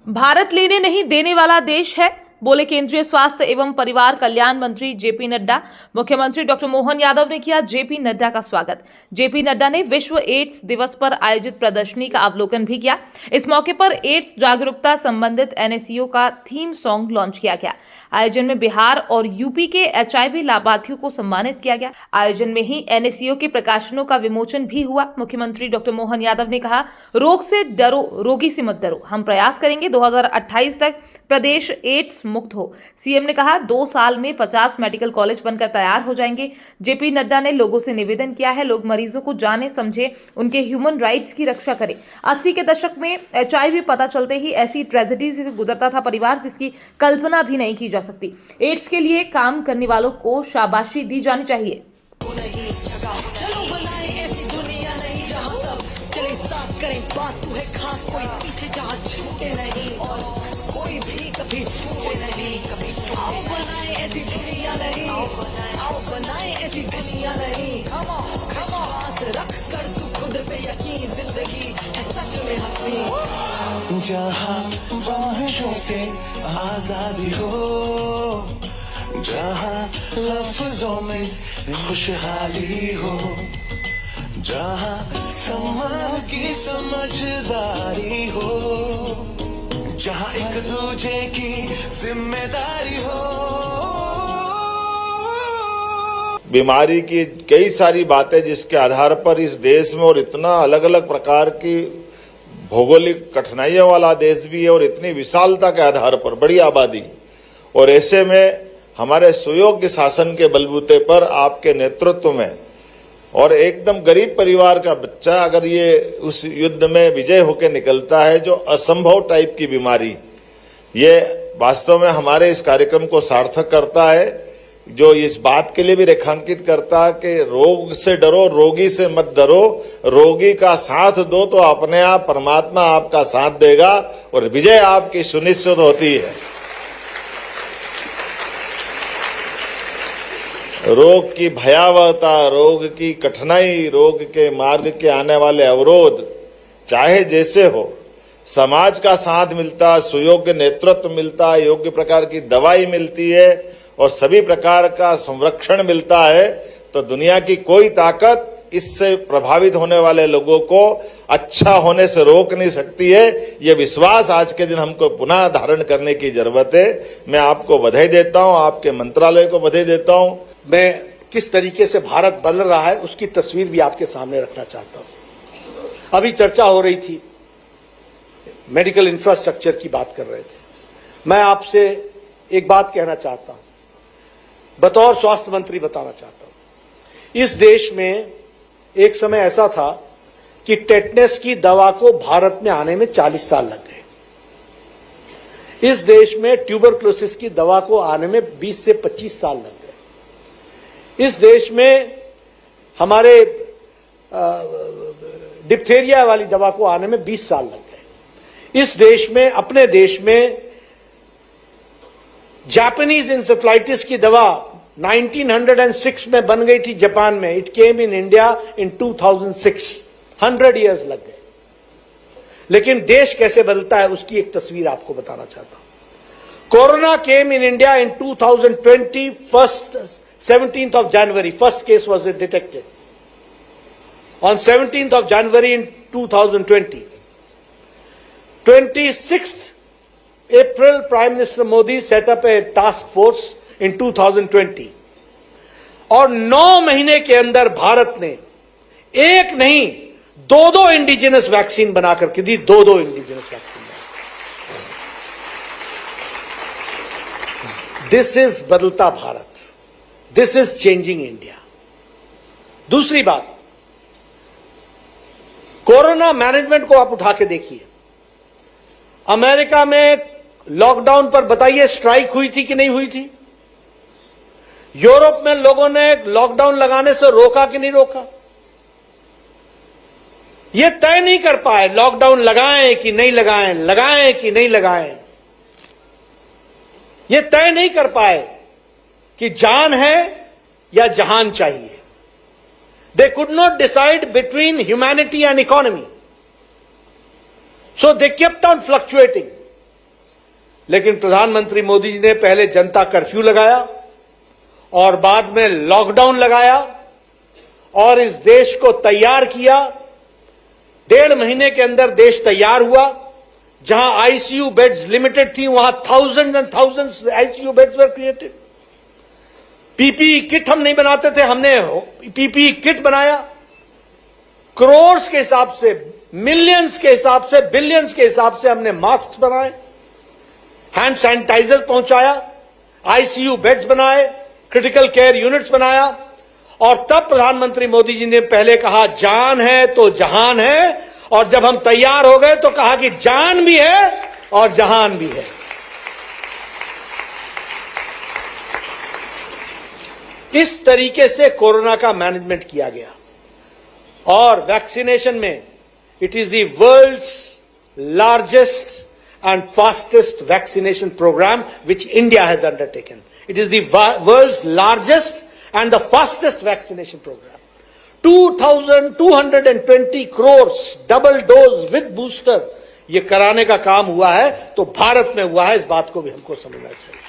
भारत लेने नहीं देने वाला देश है, बोले केंद्रीय स्वास्थ्य एवं परिवार कल्याण मंत्री जेपी नड्डा। मुख्यमंत्री डॉक्टर मोहन यादव ने किया जेपी नड्डा का स्वागत। जेपी नड्डा ने विश्व एड्स दिवस पर आयोजित प्रदर्शनी का अवलोकन भी किया। इस मौके पर एड्स जागरूकता संबंधित एनएसईओ का थीम सॉन्ग लॉन्च किया गया। आयोजन में बिहार और यूपी के एचआईवी लाभार्थियों को सम्मानित किया गया। आयोजन में ही एनएसईओ के प्रकाशनों का विमोचन भी हुआ। मुख्यमंत्री डॉक्टर मोहन यादव ने कहा, रोग से डरो, रोगी से मत डरो। हम प्रयास करेंगे 2028 तक प्रदेश एड्स मुक्त हो। सीएम ने कहा 2 साल में 50 मेडिकल कॉलेज बनकर तैयार हो जाएंगे। जेपी नड्डा ने लोगों से निवेदन किया है, लोग मरीजों को जाने समझे, उनके ह्यूमन राइट्स की रक्षा करें। 80 के दशक में एचआईवी पता चलते ही ऐसी ट्रेजेडी से गुजरता था परिवार जिसकी कल्पना भी नहीं की जा सकती। एड्स के लिए काम करने वालों को शाबाशी दी जानी चाहिए। जहाँ बारिशों से आजादी हो, जहाँ लफ्जों में खुशहाली हो, जहाँ समाज की समझदारी हो, जहाँ एक दूजे की जिम्मेदारी हो। बीमारी की कई सारी बातें जिसके आधार पर इस देश में, और इतना अलग अलग प्रकार की भौगोलिक कठिनाइयों वाला देश भी है और इतनी विशालता के आधार पर बड़ी आबादी, और ऐसे में हमारे सुयोग्य शासन के बलबूते पर आपके नेतृत्व में और एकदम गरीब परिवार का बच्चा अगर ये उस युद्ध में विजय होकर निकलता है, जो असंभव टाइप की बीमारी, ये वास्तव में हमारे इस कार्यक्रम को सार्थक करता है, जो इस बात के लिए भी रेखांकित करता है कि रोग से डरो, रोगी से मत डरो। रोगी का साथ दो तो अपने आप परमात्मा आपका साथ देगा और विजय आपकी सुनिश्चित होती है। रोग की भयावहता, रोग की कठिनाई, रोग के मार्ग के आने वाले अवरोध, चाहे जैसे हो, समाज का साथ मिलता, सुयोग्य नेतृत्व मिलता, योग्य प्रकार की दवाई मिलती है और सभी प्रकार का संरक्षण मिलता है, तो दुनिया की कोई ताकत इससे प्रभावित होने वाले लोगों को अच्छा होने से रोक नहीं सकती है। ये विश्वास आज के दिन हमको पुनः धारण करने की जरूरत है। मैं आपको बधाई देता हूं, आपके मंत्रालय को बधाई देता हूं। मैं किस तरीके से भारत बदल रहा है उसकी तस्वीर भी आपके सामने रखना चाहता हूं। अभी चर्चा हो रही थी, मेडिकल इंफ्रास्ट्रक्चर की बात कर रहे थे। मैं आपसे एक बात कहना चाहता हूं, बतौर स्वास्थ्य मंत्री बताना चाहता हूं। इस देश में एक समय ऐसा था कि टेटनस की दवा को भारत में आने में 40 साल लग गए। इस देश में ट्यूबरक्लोसिस की दवा को आने में 20 से 25 साल लग गए। इस देश में हमारे डिप्थेरिया वाली दवा को आने में 20 साल लग गए। इस देश में, अपने देश में जापानीज इंसेफ्लाइटिस की दवा 1906 में बन गई थी जापान में। It came in India in 2006। 100 years लग गए। लेकिन देश कैसे बदलता है उसकी एक तस्वीर आपको बताना चाहता हूं। Corona came in India in 2020, 17th of January. First case was detected on 17th of January in 2020. 26th April, Prime Minister Modi set up a task force in 2020 और 9 महीने के अंदर भारत ने एक नहीं 2 इंडिजिनस वैक्सीन बना करके दी। 2 इंडिजिनस वैक्सीन। दिस इज बदलता Bharat, this is changing India. दूसरी बात, कोरोना मैनेजमेंट को आप उठा के देखिए। अमेरिका में लॉकडाउन पर बताइए स्ट्राइक हुई थी कि नहीं हुई थी? यूरोप में लोगों ने लॉकडाउन लगाने से रोका कि नहीं रोका? ये तय नहीं कर पाए लॉकडाउन लगाएं कि नहीं लगाएं, लगाएं कि नहीं लगाएं। ये तय नहीं कर पाए कि जान है या जहान चाहिए। They could not decide between humanity and economy, so they kept on fluctuating. लेकिन प्रधानमंत्री मोदी जी ने पहले जनता कर्फ्यू लगाया और बाद में लॉकडाउन लगाया और इस देश को तैयार किया। 1.5 महीने के अंदर देश तैयार हुआ। जहां आईसीयू बेड्स लिमिटेड थी वहां thousands and thousands ICU beds were created. PPE kit हम नहीं बनाते थे, हमने पीपीई किट बनाया। करोड़ के हिसाब से, मिलियंस के हिसाब से, बिलियंस के हिसाब से हमने मास्क बनाए, हैंड सैनिटाइजर पहुंचाया, आईसीयू बेड्स बनाए, क्रिटिकल केयर यूनिट्स बनाया। और तब प्रधानमंत्री मोदी जी ने पहले कहा जान है तो जहान है, और जब हम तैयार हो गए तो कहा कि जान भी है और जहान भी है। इस तरीके से कोरोना का मैनेजमेंट किया गया और वैक्सीनेशन में it is the world's largest and fastest vaccination program which India has undertaken. It is the world's largest and the fastest vaccination program. 2,220 crores double dose with booster ये कराने का काम हुआ है, तो भारत में हुआ है, इस बात को भी हमको समझना चाहिए।